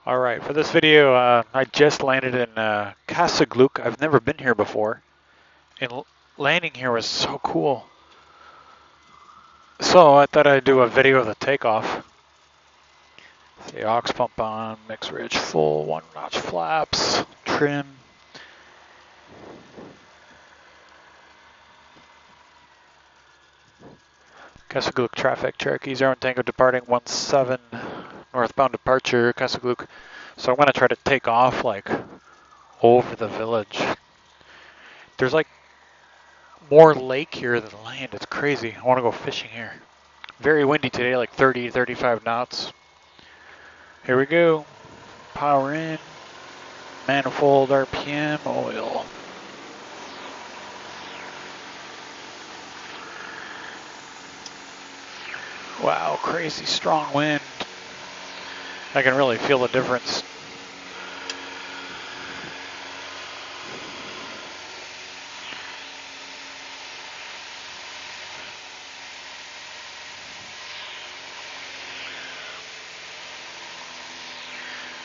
All right, for this video, I just landed in Kasigluk. I've never been here before, and landing here was so cool. So I thought I'd do a video of the takeoff. The aux pump on, mix ridge full, 1-notch flaps, trim. Kasigluk traffic, Cherokee 0 Tango departing 17 northbound departure, Kasigluk. So I'm gonna try to take off like over the village. There's like more lake here than land. It's crazy. I want to go fishing here. Very windy today, like 30, 35 knots. Here we go. Power in. Manifold, RPM, oil. Wow, crazy strong wind. I can really feel the difference.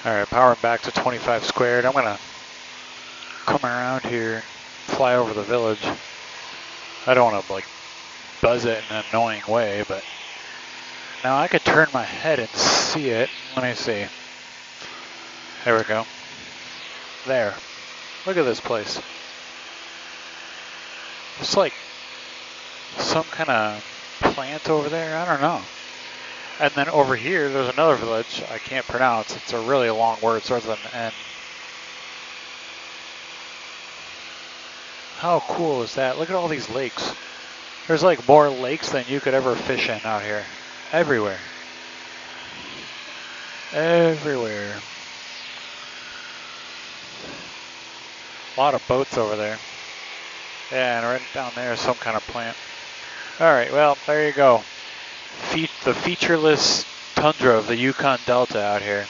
All right, powering back to 25 squared. I'm gonna come around here and fly over the village. I don't want to like buzz it in an annoying way, but now I could turn my head and see it. Let me see. There we go. There. Look at this place. It's like some kind of plant over there. I don't know. And then over here, there's another village I can't pronounce. It's a really long word, starts with an N. How cool is that? Look at all these lakes. There's like more lakes than you could ever fish in out here. Everywhere. Everywhere. A lot of boats over there. Yeah, and right down there is some kind of plant. All right, well, there you go. The featureless tundra of the Yukon Delta out here.